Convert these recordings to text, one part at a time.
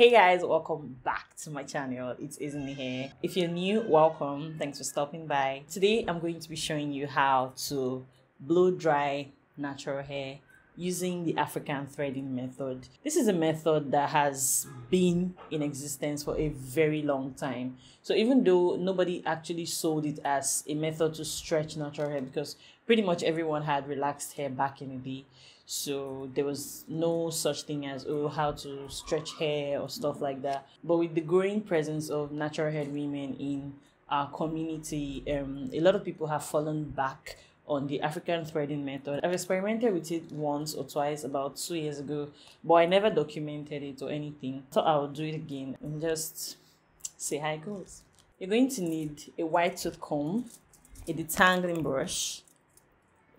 Hey guys, welcome back to my channel. It's Isn't here. If you're new, welcome. Thanks for stopping by. Today I'm going to be showing you how to blow dry natural hair using the African threading method. This is a method that has been in existence for a very long time. So even though nobody actually sold it as a method to stretch natural hair, because pretty much everyone had relaxed hair back in the day, so there was no such thing as how to stretch hair or stuff like that. But with the growing presence of natural haired women in our community, a lot of people have fallen back on the African threading method. I've experimented with it once or twice about 2 years ago, but I never documented it or anything. Thought I would do it again and just see how it goes. You're going to need a white tooth comb, a detangling brush,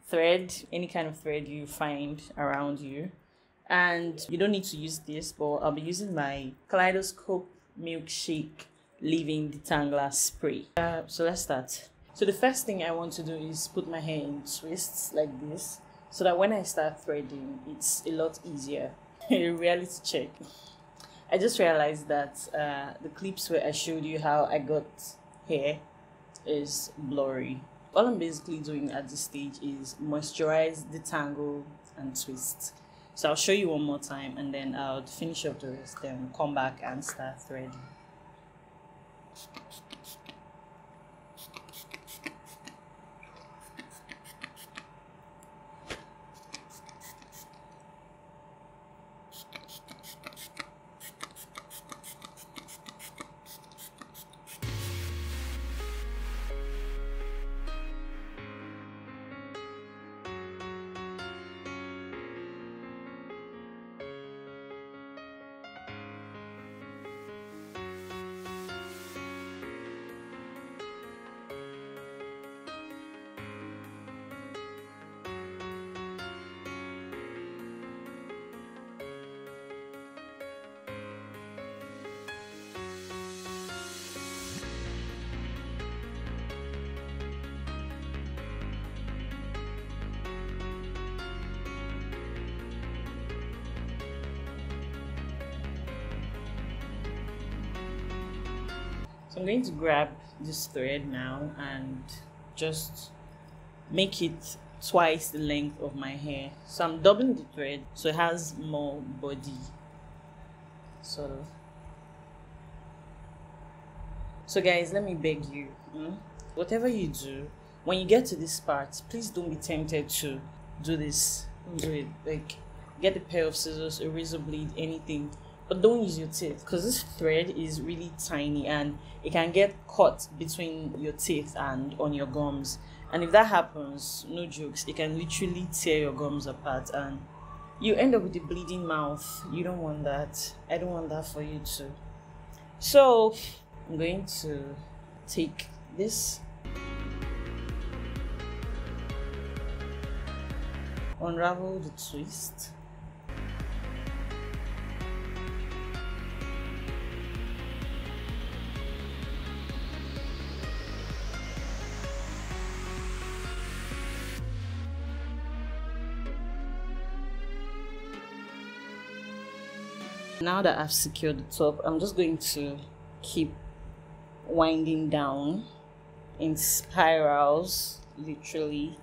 thread, any kind of thread you find around you, and you don't need to use this, but I'll be using my Kaleidoscope milkshake leave-in detangler spray. So let's start. So the first thing I want to do is put my hair in twists like this, so that when I start threading, it's a lot easier. A reality check. I just realized that the clips where I showed you how I got hair is blurry. All I'm basically doing at this stage is moisturize, detangle, and twist. So I'll show you one more time and then I'll finish up the rest, then come back and start threading. So I'm going to grab this thread now and just make it twice the length of my hair. So I'm doubling the thread so it has more body, sort of. So guys, let me beg you, whatever you do, when you get to this part, please don't be tempted to do this. Don't do it. Like, get a pair of scissors, a razor blade, anything. But don't use your teeth, because this thread is really tiny and it can get caught between your teeth and on your gums. And if that happens, no jokes, it can literally tear your gums apart and you end up with a bleeding mouth. You don't want that. I don't want that for you too. So I'm going to take this, unravel the twist, now that I've secured the top, I'm just going to keep winding down in spirals, literally.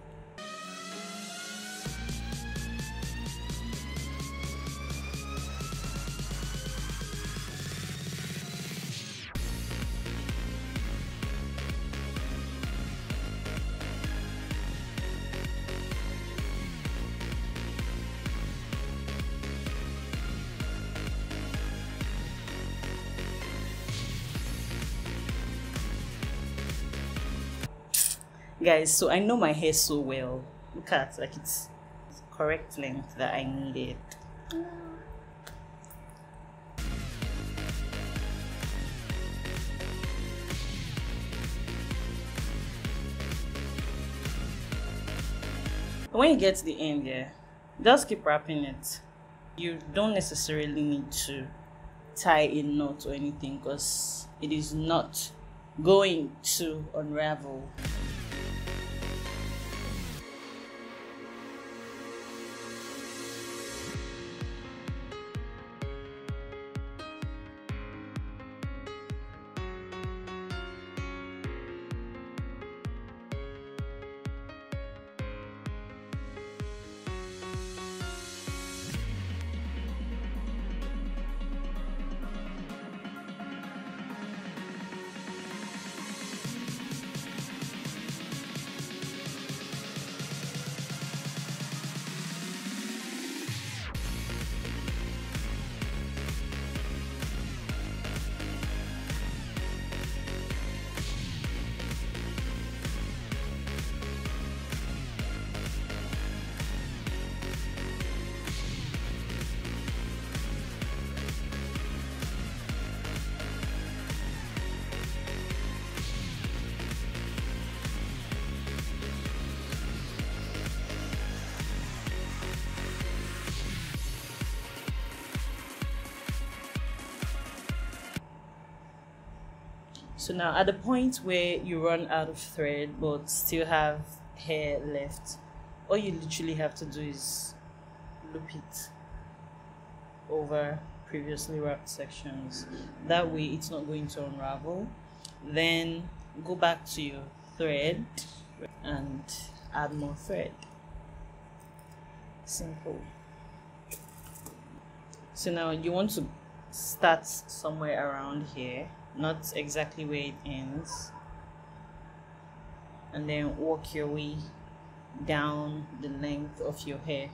Guys, so I know my hair so well. Look at, like, it's the correct length that I needed. When you get to the end, just keep wrapping it. You don't necessarily need to tie a knot or anything, because it is not going to unravel. So now at the point where you run out of thread but still have hair left, all you literally have to do is loop it over previously wrapped sections. That way it's not going to unravel. Then go back to your thread and add more thread. Simple. So now you want to start somewhere around here, not exactly where it ends, and then work your way down the length of your hair.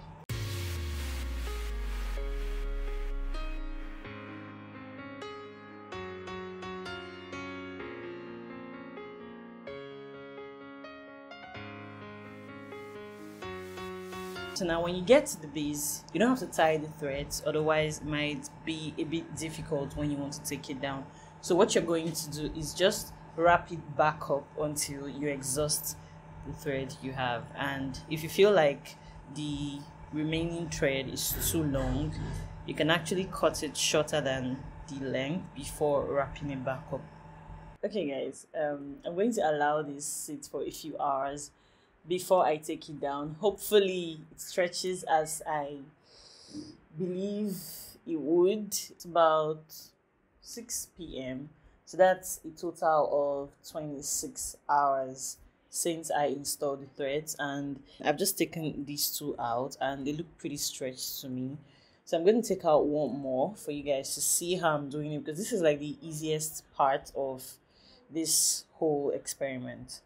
So now when you get to the base, you don't have to tie the threads, otherwise it might be a bit difficult when you want to take it down. So what you're going to do is just wrap it back up until you exhaust the thread you have. And if you feel like the remaining thread is too long, you can actually cut it shorter than the length before wrapping it back up. Okay guys, I'm going to allow this sit for a few hours before I take it down. Hopefully it stretches as I believe it would. It's about 6 p.m. So that's a total of 26 hours since I installed the threads, and I've just taken these two out and they look pretty stretched to me. So I'm going to take out one more for you guys to see how I'm doing it, because this is like the easiest part of this whole experiment.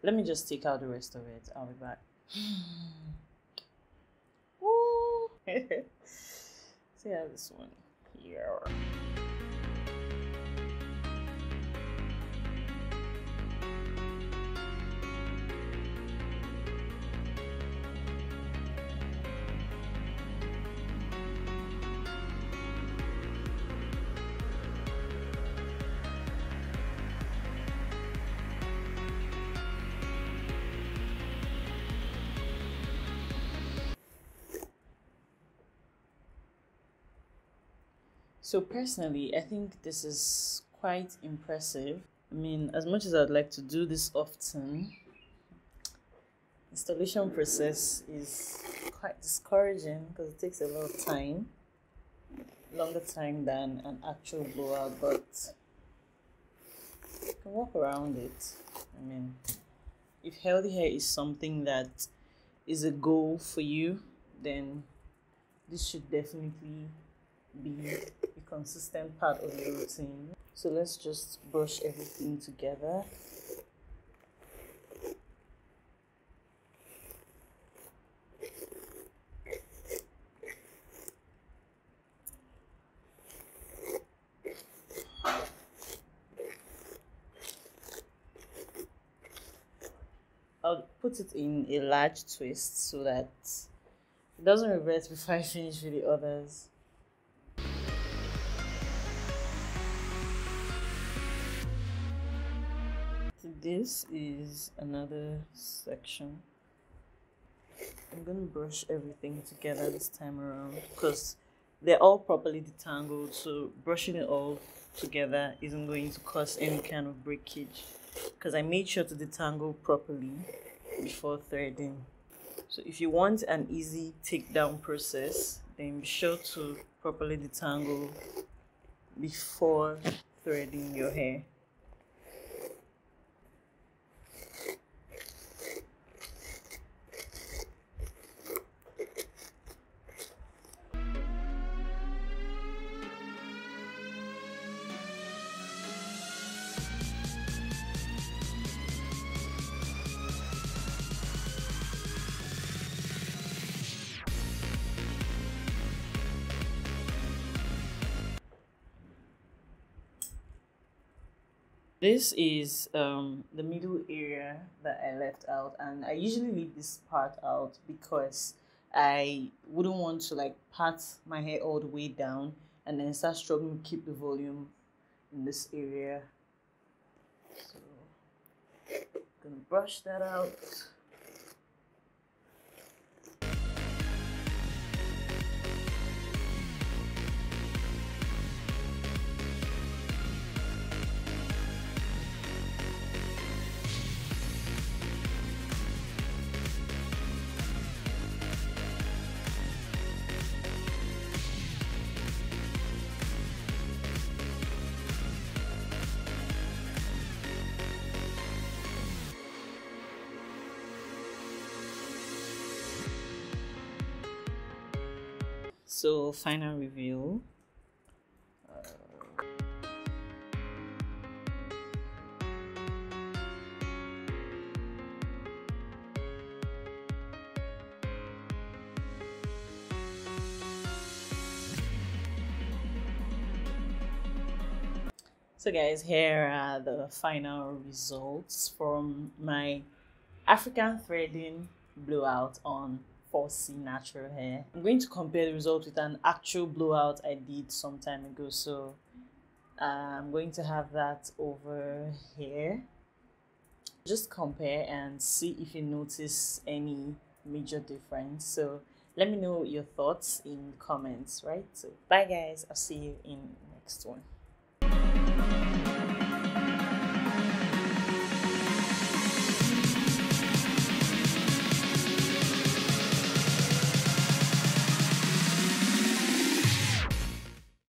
Let me just take out the rest of it. I'll be back. See how this one here. So personally, I think this is quite impressive. I mean, as much as I'd like to do this often, installation process is quite discouraging because it takes a lot of time, longer time than an actual blowout, but you can walk around it. I mean, if healthy hair is something that is a goal for you, then this should definitely be a consistent part of your routine. So let's just brush everything together. I'll put it in a large twist so that it doesn't revert before I finish with the others. This is another section. I'm going to brush everything together this time around because they're all properly detangled, so brushing it all together isn't going to cause any kind of breakage because I made sure to detangle properly before threading. So if you want an easy takedown process, then be sure to properly detangle before threading your hair. This is the middle area that I left out, and I usually leave this part out because I wouldn't want to like pat my hair all the way down and then start struggling to keep the volume in this area. So gonna brush that out. So final review. So guys, here are the final results from my African threading blowout on 4C natural hair. I'm going to compare the result with an actual blowout I did some time ago, so I'm going to have that over here. Just compare and see if you notice any major difference. So let me know your thoughts in comments, right? So bye guys, I'll see you in the next one.